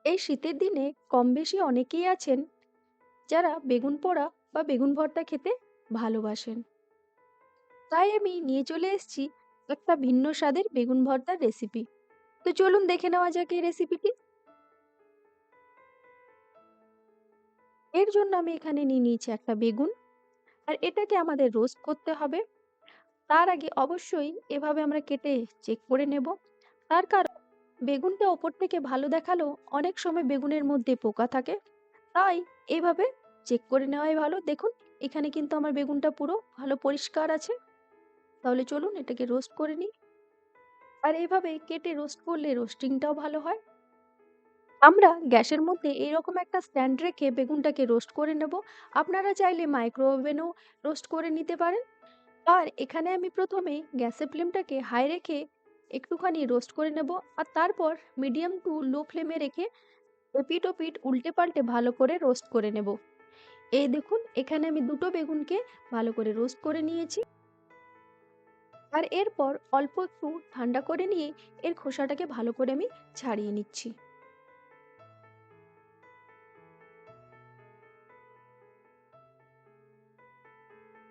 এই শীতের দিনে কম বেশি অনেকেই আছেন যারা বেগুন পোড়া বা বেগুন ভর্তা খেতে ভালোবাসেন। তাই আমি নিয়ে চলে এসেছি একটা ভিন্ন স্বাদের বেগুন ভর্তার রেসিপি। তো চলুন দেখে নেওয়া যাক এই রেসিপিটি। এর জন্য আমি এখানে নিয়ে নিয়েছি একটা বেগুন, আর এটাকে আমাদের রোস্ট করতে হবে। তার আগে অবশ্যই এভাবে আমরা কেটে চেক করে নেব। তার কারণ বেগুনটা ওপর থেকে ভালো দেখালেও অনেক সময় বেগুনের মধ্যে পোকা থাকে। তাই এইভাবে চেক করে নেওয়াই ভালো। দেখুন, এখানে কিন্তু আমার বেগুনটা পুরো ভালো পরিষ্কার আছে। তাহলে চলুন এটাকে রোস্ট করে নিই। আর এইভাবে কেটে রোস্ট করলে রোস্টিংটাও ভালো হয়। আমরা গ্যাসের মধ্যে এইরকম একটা স্ট্যান্ড রেখে বেগুনটাকে রোস্ট করে নেব। আপনারা চাইলে মাইক্রো ওভেনেও রোস্ট করে নিতে পারেন। আর এখানে আমি প্রথমে গ্যাসের ফ্লেমটাকে হাই রেখে একটুখানি রোস্ট করে নেব। আর তারপর মিডিয়াম টু লো ফ্লেমে রেখে এপিঠ ওপিঠ উল্টে পাল্টে ভালো করে রোস্ট করে নেব। এই দেখুন, এখানে আমি দুটো বেগুনকে ভালো করে রোস্ট করে নিয়েছি। আর এরপর অল্প একটু ঠান্ডা করে নিয়ে এর খোসাটাকে ভালো করে আমি ছাড়িয়ে নিচ্ছি।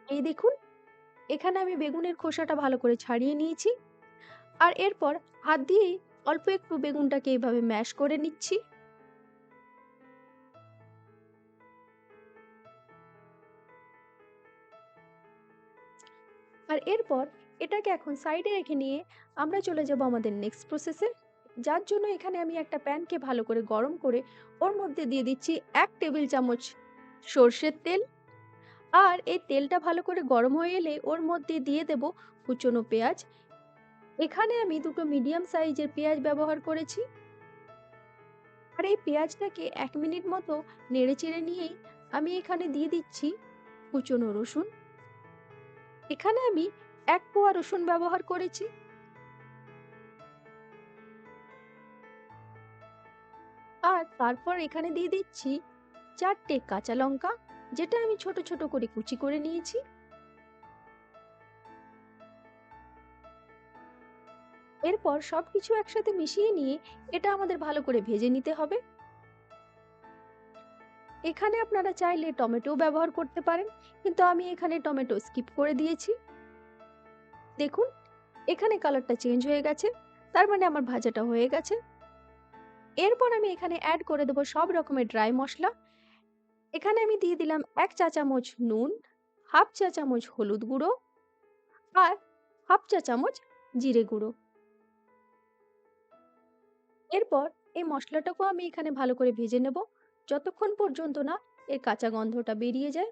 এই দেখুন, এখানে আমি বেগুনের খোসাটা ভালো করে ছাড়িয়ে নিয়েছি। আর এরপর হাত দিয়েই অল্প একটু বেগুনটাকে এইভাবে ম্যাশ করে নিচ্ছি। আর এরপর এটাকে এখন সাইডে রেখে নিয়ে আমরা চলে যাব আমাদের নেক্সট প্রসেসে। যার জন্য এখানে আমি একটা প্যানকে ভালো করে গরম করে ওর মধ্যে দিয়ে দিচ্ছি 1 টেবিল চামচ সর্ষের তেল। আর এই তেলটা ভালো করে গরম হয়ে এলে ওর মধ্যে দিয়ে দেব কুচনো পেঁয়াজ। এখানে আমি দুটো মিডিয়াম সাইজের পেঁয়াজ ব্যবহার করেছি। আর এই পেঁয়াজটাকে 1 মিনিট মতো নেড়েচেড়ে নিয়েই আমি এখানে দিয়ে দিচ্ছি কুচনো রসুন। এখানে আমি 1 কোয়া রসুন ব্যবহার করেছি। আর তারপর এখানে দিয়ে দিচ্ছি 4টে কাঁচা লঙ্কা, যেটা আমি ছোট ছোট করে কুচি করে নিয়েছি। এরপর সবকিছু একসাথে মিশিয়ে নিয়ে এটা আমাদের ভালো করে ভেজে নিতে হবে। এখানে আপনারা চাইলে টমেটো ব্যবহার করতে পারেন, কিন্তু আমি এখানে টমেটো স্কিপ করে দিয়েছি। দেখুন, এখানে কালারটা চেঞ্জ হয়ে গেছে, তার মানে আমার ভাজাটা হয়ে গেছে। এরপর আমি এখানে অ্যাড করে দেবো সব রকমের ড্রাই মশলা। এখানে আমি দিয়ে দিলাম 1 চা চামচ নুন, হাফ চা চামচ হলুদ গুঁড়ো, আর হাফ চা চামচ জিরে গুঁড়ো। এরপর এই মশলাটাকেও আমি এখানে ভালো করে ভেজে নেব, যতক্ষণ পর্যন্ত না এর কাঁচা গন্ধটা বেরিয়ে যায়।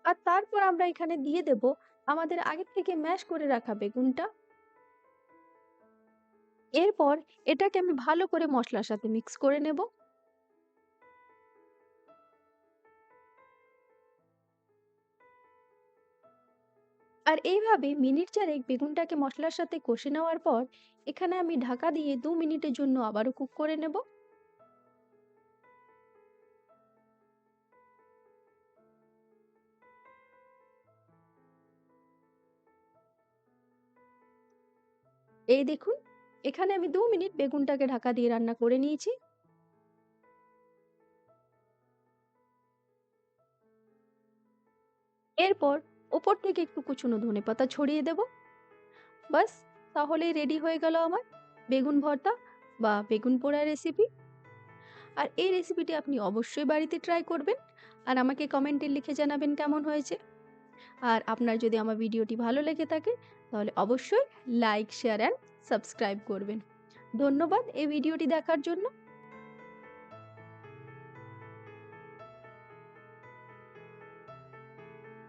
আর তারপর আমরা এখানে দিয়ে দেব আমাদের আগে থেকে ম্যাশ করে রাখা বেগুনটা। এরপর এটাকে আমি ভালো করে মশলার সাথে মিক্স করে নেব। আর এইভাবে মিনিট চারেক বেগুনটাকে মশলার সাথে কষে নেওয়ার পর এখানে আমি ঢাকা দিয়ে 2 মিনিটের জন্য আবারও কুক করে নেব। এই দেখুন, এখানে আমি 2 মিনিট বেগুনটাকে ঢাকা দিয়ে রান্না করে নিয়েছি। এরপর ওপর থেকে একটু কুচনো ধনেপাতা ছড়িয়ে দেব। বাস, তাহলেই রেডি হয়ে গেল আমার বেগুন ভর্তা বা বেগুন পোড়া রেসিপি। আর এই রেসিপিটি আপনি অবশ্যই বাড়িতে ট্রাই করবেন, আর আমাকে কমেন্টে লিখে জানাবেন কেমন হয়েছে। আর আপনার যদি আমার ভিডিওটি ভালো লেগে থাকে তাহলে অবশ্যই লাইক, শেয়ার অ্যান্ড সাবস্ক্রাইব করবেন। ধন্যবাদ এই ভিডিওটি দেখার জন্য।